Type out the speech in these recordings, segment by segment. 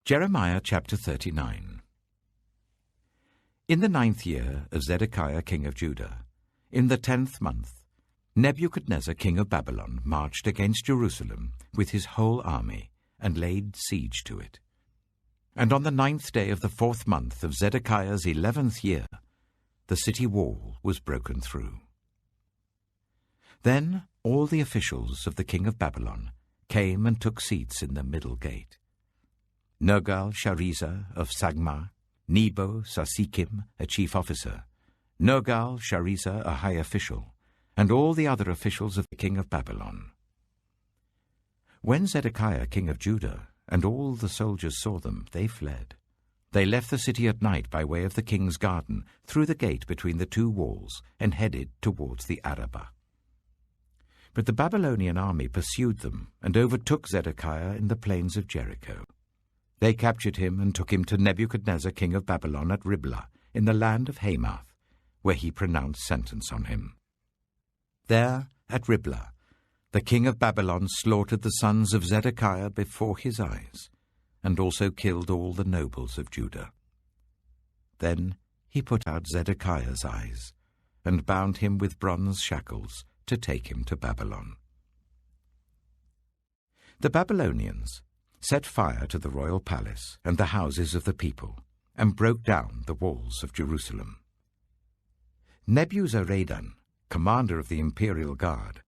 Jeremiah chapter 39. In the 9th year of Zedekiah king of Judah, in the 10th month, Nebuchadnezzar king of Babylon marched against Jerusalem with his whole army, and laid siege to it. And on the 9th day of the 4th month of Zedekiah's 11th year, the city wall was broken through. Then all the officials of the king of Babylon came and took seats in the middle gate. Nergal-Sharezer of Sagma, Nebo-Sarsekim, a chief officer, Nergal-Sharezer, a high official, and all the other officials of the king of Babylon. When Zedekiah king of Judah and all the soldiers saw them, they fled. They left the city at night by way of the king's garden, through the gate between the two walls, and headed towards the Arabah. But the Babylonian army pursued them, and overtook Zedekiah in the plains of Jericho. They captured him and took him to Nebuchadnezzar king of Babylon at Riblah, in the land of Hamath, where he pronounced sentence on him. There, at Riblah, the king of Babylon slaughtered the sons of Zedekiah before his eyes, and also killed all the nobles of Judah. Then he put out Zedekiah's eyes, and bound him with bronze shackles to take him to Babylon. The Babylonians set fire to the royal palace and the houses of the people, and broke down the walls of Jerusalem. Nebuzaradan, commander of the imperial guard,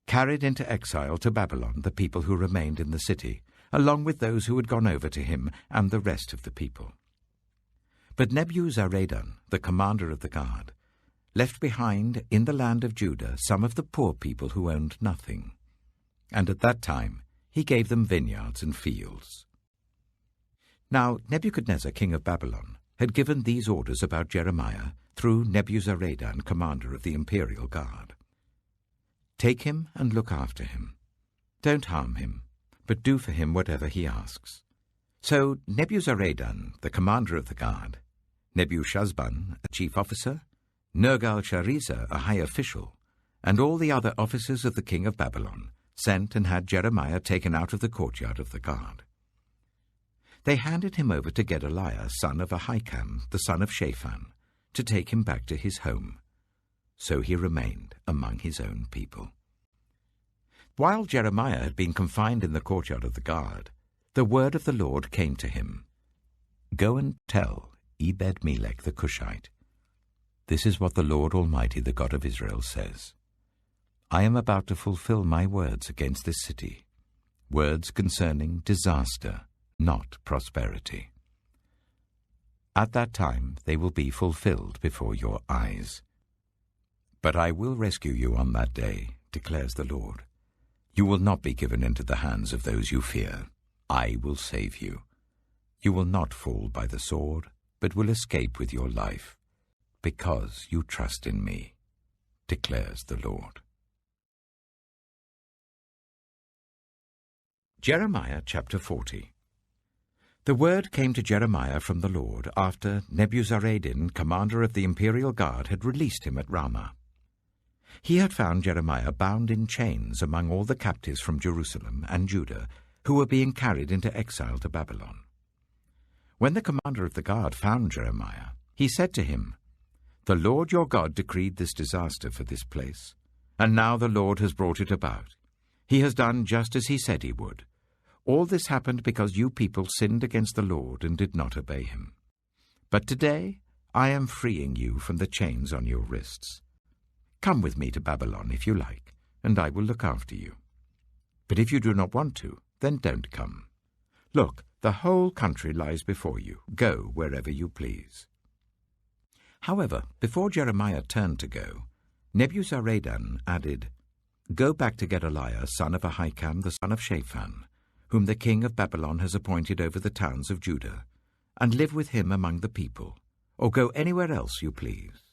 carried into exile to Babylon the people who remained in the city, along with those who had gone over to him and the rest of the people. But Nebuzaradan, the commander of the guard, left behind in the land of Judah some of the poor people who owned nothing, and at that time he gave them vineyards and fields. Now Nebuchadnezzar king of Babylon had given these orders about Jeremiah through Nebuzaradan, commander of the imperial guard. Take him and look after him. Don't harm him, but do for him whatever he asks. So Nebuzaradan, the commander of the guard, Nebushazban, a chief officer, Nergal-Sharezer, a high official, and all the other officers of the king of Babylon sent and had Jeremiah taken out of the courtyard of the guard. They handed him over to Gedaliah, son of Ahikam, the son of Shaphan, to take him back to his home. So he remained among his own people. While Jeremiah had been confined in the courtyard of the guard, the word of the Lord came to him. Go and tell Ebed-Melech the Cushite, this is what the Lord Almighty, the God of Israel, says. I am about to fulfill my words against this city, words concerning disaster, not prosperity. At that time they will be fulfilled before your eyes. But I will rescue you on that day, declares the Lord. You will not be given into the hands of those you fear. I will save you. You will not fall by the sword, but will escape with your life, because you trust in me, declares the Lord. Jeremiah chapter 40. The word came to Jeremiah from the Lord after Nebuzaradan, commander of the imperial guard, had released him at Ramah. He had found Jeremiah bound in chains among all the captives from Jerusalem and Judah who were being carried into exile to Babylon. When the commander of the guard found Jeremiah, he said to him, The Lord your God decreed this disaster for this place, and now the Lord has brought it about. He has done just as he said he would. All this happened because you people sinned against the Lord and did not obey him. But today I am freeing you from the chains on your wrists. Come with me to Babylon if you like, and I will look after you. But if you do not want to, then don't come. Look, the whole country lies before you. Go wherever you please. However, before Jeremiah turned to go, Nebuzaradan added, Go back to Gedaliah, son of Ahikam, the son of Shaphan, whom the king of Babylon has appointed over the towns of Judah, and live with him among the people, or go anywhere else you please.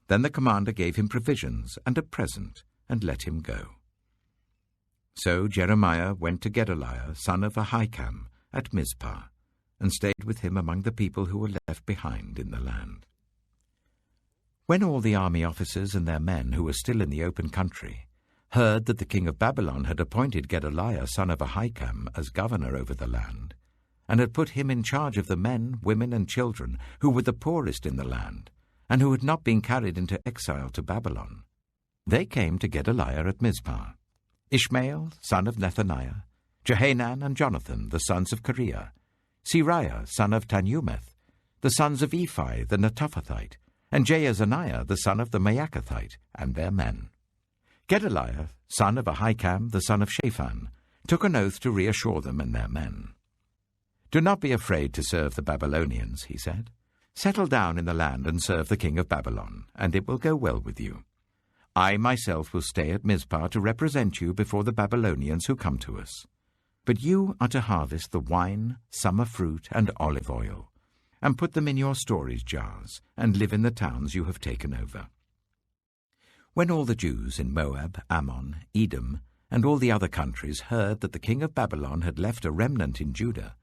Then the commander gave him provisions and a present, and let him go. So Jeremiah went to Gedaliah, son of Ahikam, at Mizpah, and stayed with him among the people who were left behind in the land. When all the army officers and their men who were still in the open country heard that the king of Babylon had appointed Gedaliah son of Ahikam as governor over the land, and had put him in charge of the men, women, and children who were the poorest in the land, and who had not been carried into exile to Babylon. They came to Gedaliah at Mizpah, Ishmael, son of Nethaniah, Jehanan and Jonathan, the sons of Kareah, Seraiah, son of Tanhumeth, the sons of Ephi the Netophathite, and Jaazaniah, the son of the Maacathite, and their men. Gedaliah, son of Ahikam, the son of Shaphan, took an oath to reassure them and their men. "Do not be afraid to serve the Babylonians," he said. "Settle down in the land and serve the king of Babylon, and it will go well with you. I myself will stay at Mizpah to represent you before the Babylonians who come to us. But you are to harvest the wine, summer fruit, and olive oil, and put them in your storage jars, and live in the towns you have taken over." When all the Jews in Moab, Ammon, Edom, and all the other countries heard that the king of Babylon had left a remnant in Judah,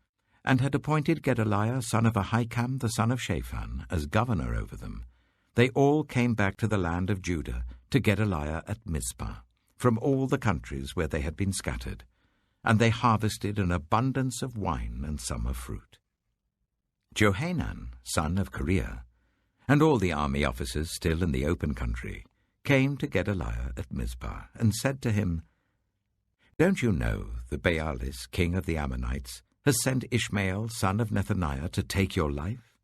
and had appointed Gedaliah, son of Ahikam, the son of Shaphan, as governor over them, they all came back to the land of Judah to Gedaliah at Mizpah, from all the countries where they had been scattered, and they harvested an abundance of wine and summer fruit. Johanan, son of Kareah, and all the army officers still in the open country, came to Gedaliah at Mizpah, and said to him, "Don't you know that Baalis, king of the Ammonites, has sent Ishmael, son of Nethaniah, to take your life?"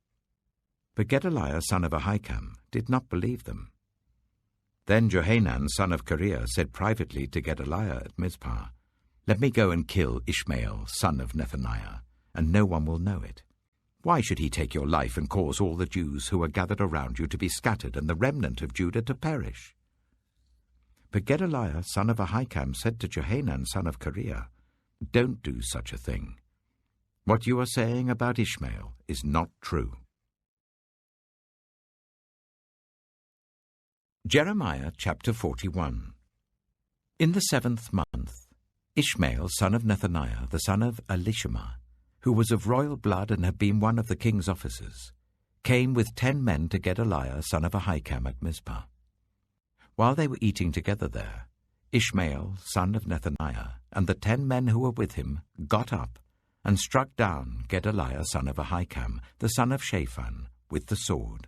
But Gedaliah, son of Ahikam, did not believe them. Then Johanan, son of Kareah, said privately to Gedaliah at Mizpah, "Let me go and kill Ishmael, son of Nethaniah, and no one will know it. Why should he take your life and cause all the Jews who are gathered around you to be scattered and the remnant of Judah to perish?" But Gedaliah, son of Ahikam, said to Johanan, son of Kareah, "Don't do such a thing. What you are saying about Ishmael is not true." Jeremiah chapter 41. In the 7th month, Ishmael, son of Nethaniah, the son of Elishama, who was of royal blood and had been one of the king's officers, came with 10 men to Gedaliah, son of Ahikam, at Mizpah. While they were eating together there, Ishmael, son of Nethaniah, and the 10 men who were with him got up and struck down Gedaliah, son of Ahikam, the son of Shaphan, with the sword,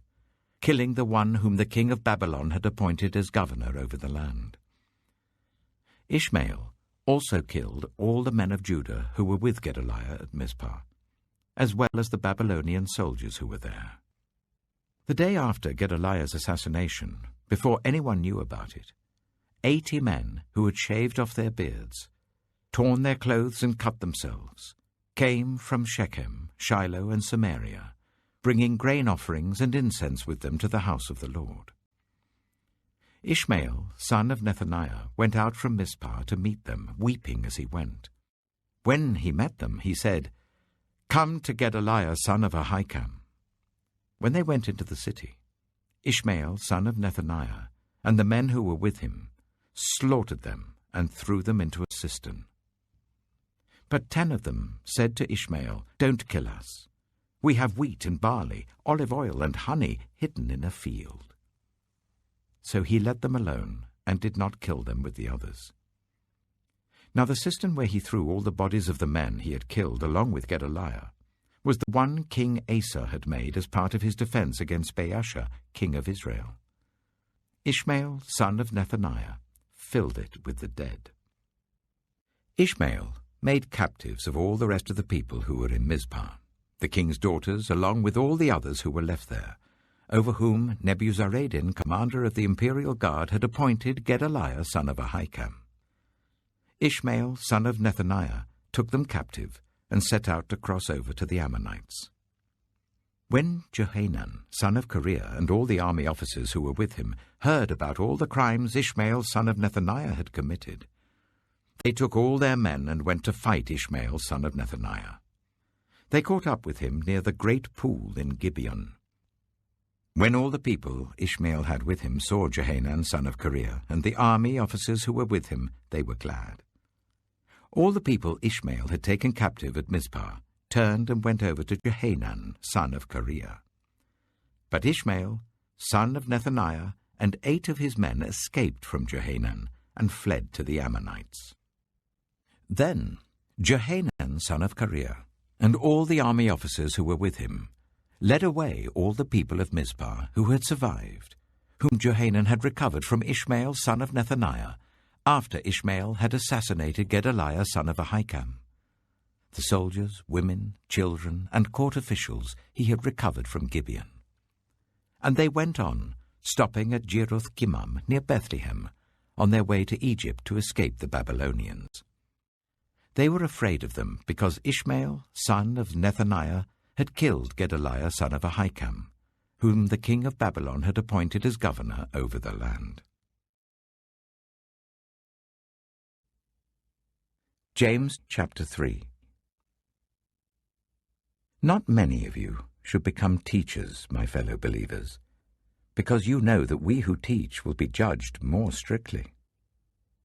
killing the one whom the king of Babylon had appointed as governor over the land. Ishmael also killed all the men of Judah who were with Gedaliah at Mizpah, as well as the Babylonian soldiers who were there. The day after Gedaliah's assassination, before anyone knew about it, 80 men who had shaved off their beards, torn their clothes and cut themselves, came from Shechem, Shiloh, and Samaria, bringing grain offerings and incense with them to the house of the Lord. Ishmael, son of Nethaniah, went out from Mizpah to meet them, weeping as he went. When he met them, he said, "Come to Gedaliah, son of Ahikam." When they went into the city, Ishmael, son of Nethaniah, and the men who were with him slaughtered them and threw them into a cistern. But 10 of them said to Ishmael, "Don't kill us. We have wheat and barley, olive oil and honey hidden in a field." So he let them alone and did not kill them with the others. Now the cistern where he threw all the bodies of the men he had killed along with Gedaliah was the one King Asa had made as part of his defense against Baasha, king of Israel. Ishmael, son of Nethaniah, filled it with the dead. Ishmael made captives of all the rest of the people who were in Mizpah, the king's daughters, along with all the others who were left there, over whom Nebuzaradan, commander of the imperial guard, had appointed Gedaliah, son of Ahikam. Ishmael, son of Nethaniah, took them captive and set out to cross over to the Ammonites. When Johanan, son of Kareah, and all the army officers who were with him heard about all the crimes Ishmael, son of Nethaniah, had committed, they took all their men and went to fight Ishmael, son of Nethaniah. They caught up with him near the great pool in Gibeon. When all the people Ishmael had with him saw Johanan, son of Kareah, and the army officers who were with him, they were glad. All the people Ishmael had taken captive at Mizpah turned and went over to Johanan, son of Kareah. But Ishmael, son of Nethaniah, and 8 of his men escaped from Johanan and fled to the Ammonites. Then Johanan, son of Kareah, and all the army officers who were with him, led away all the people of Mizpah who had survived, whom Johanan had recovered from Ishmael son of Nethaniah, after Ishmael had assassinated Gedaliah son of Ahikam. The soldiers, women, children, and court officials he had recovered from Gibeon. And they went on, stopping at Jeruth-Kimmam near Bethlehem, on their way to Egypt to escape the Babylonians. They were afraid of them because Ishmael son of Nethaniah had killed Gedaliah son of Ahikam, whom the king of Babylon had appointed as governor over the land. James chapter 3. Not many of you should become teachers, my fellow believers, because you know that we who teach will be judged more strictly.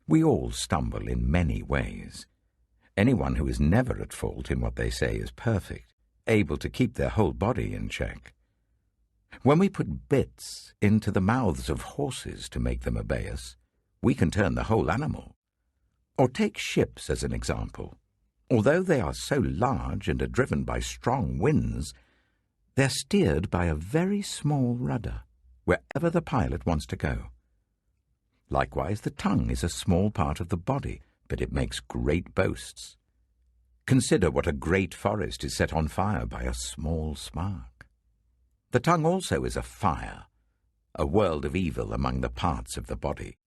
We all stumble in many ways. Anyone who is never at fault in what they say is perfect, able to keep their whole body in check. When we put bits into the mouths of horses to make them obey us, we can turn the whole animal. Or take ships as an example. Although they are so large and are driven by strong winds, they're steered by a very small rudder, wherever the pilot wants to go. Likewise, the tongue is a small part of the body, but it makes great boasts. Consider what a great forest is set on fire by a small spark. The tongue also is a fire, a world of evil among the parts of the body.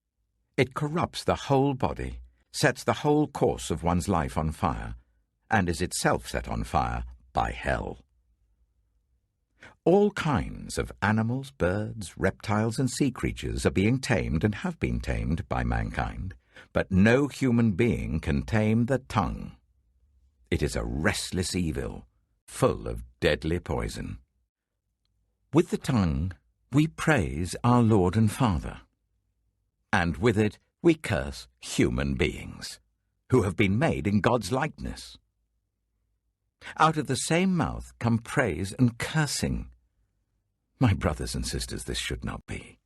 It corrupts the whole body, sets the whole course of one's life on fire, and is itself set on fire by hell. All kinds of animals, birds, reptiles, and sea creatures are being tamed and have been tamed by mankind, but no human being can tame the tongue. It is a restless evil, full of deadly poison. With the tongue we praise our Lord and Father, and with it we curse human beings, who have been made in God's likeness. Out of the same mouth come praise and cursing. My brothers and sisters, this should not be.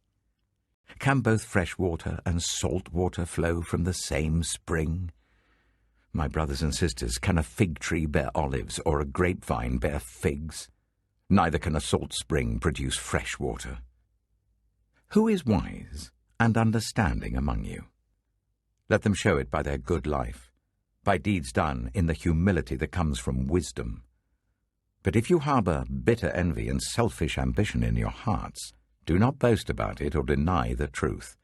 Can both fresh water and salt water flow from the same spring? My brothers and sisters, can a fig tree bear olives or a grapevine bear figs? Neither can a salt spring produce fresh water. Who is wise and understanding among you? Let them show it by their good life, by deeds done in the humility that comes from wisdom. But if you harbor bitter envy and selfish ambition in your hearts, do not boast about it or deny the truth.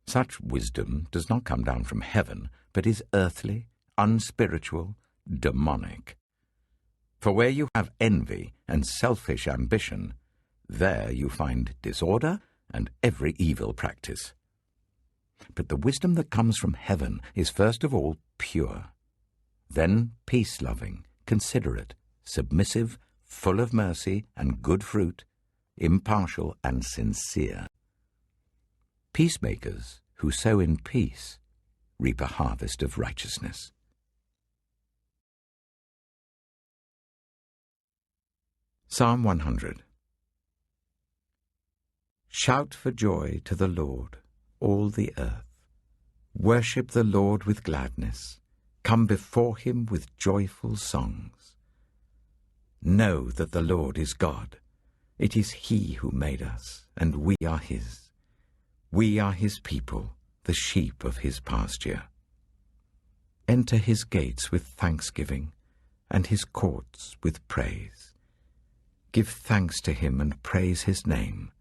Such wisdom does not come down from heaven, but is earthly, unspiritual, demonic. For where you have envy and selfish ambition, there you find disorder and every evil practice. But the wisdom that comes from heaven is first of all pure, then peace-loving, considerate, submissive, full of mercy and good fruit, impartial and sincere. Peacemakers who sow in peace reap a harvest of righteousness. Psalm 100. Shout for joy to the Lord, all the earth. Worship the Lord with gladness. Come before him with joyful songs. Know that the Lord is God. It is he who made us, and we are his. We are his people, the sheep of his pasture. Enter his gates with thanksgiving, and his courts with praise. Give thanks to him and praise his name.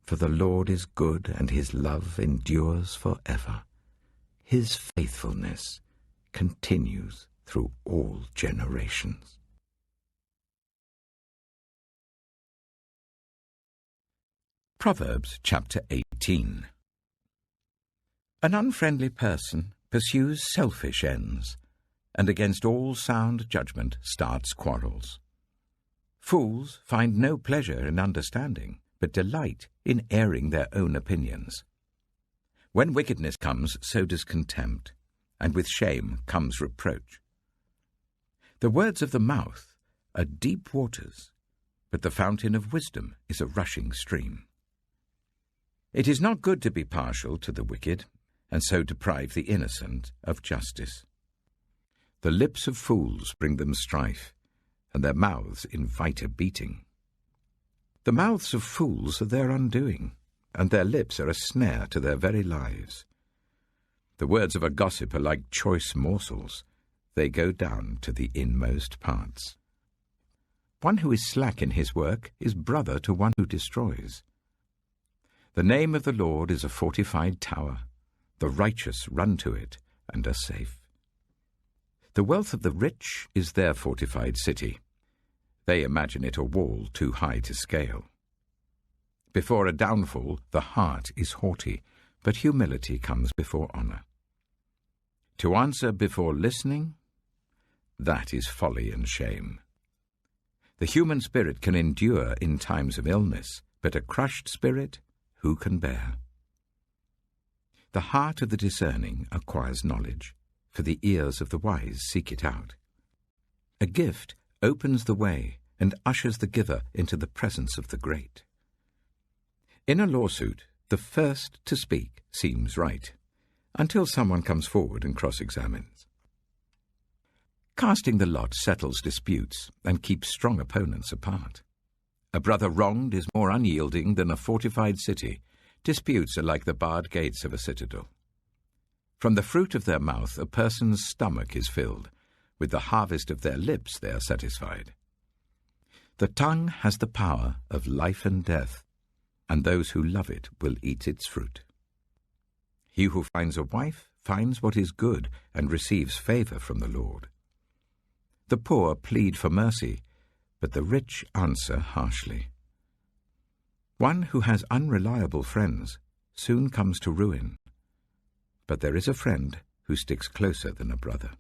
For the Lord is good, and his love endures forever. His faithfulness continues through all generations. Proverbs chapter 18. An unfriendly person pursues selfish ends, and against all sound judgment starts quarrels. Fools find no pleasure in understanding, but delight in airing their own opinions. When wickedness comes, so does contempt, and with shame comes reproach. The words of the mouth are deep waters, but the fountain of wisdom is a rushing stream. It is not good to be partial to the wicked, and so deprive the innocent of justice. The lips of fools bring them strife, and their mouths invite a beating. The mouths of fools are their undoing, and their lips are a snare to their very lives. The words of a gossip are like choice morsels. They go down to the inmost parts. One who is slack in his work is brother to one who destroys. The name of the Lord is a fortified tower. The righteous run to it and are safe. The wealth of the rich is their fortified city. They imagine it a wall too high to scale. Before a downfall, the heart is haughty, but humility comes before honor. To answer before listening, that is folly and shame. The human spirit can endure in times of illness, but a crushed spirit, who can bear? The heart of the discerning acquires knowledge, for the ears of the wise seek it out. A gift opens the way and ushers the giver into the presence of the great. In a lawsuit, the first to speak seems right, until someone comes forward and cross-examines. Casting the lot settles disputes and keeps strong opponents apart. A brother wronged is more unyielding than a fortified city. Disputes are like the barred gates of a citadel. From the fruit of their mouth a person's stomach is filled. With the harvest of their lips they are satisfied. The tongue has the power of life and death, and those who love it will eat its fruit. He who finds a wife finds what is good and receives favor from the Lord. The poor plead for mercy, but the rich answer harshly. One who has unreliable friends soon comes to ruin, but there is a friend who sticks closer than a brother.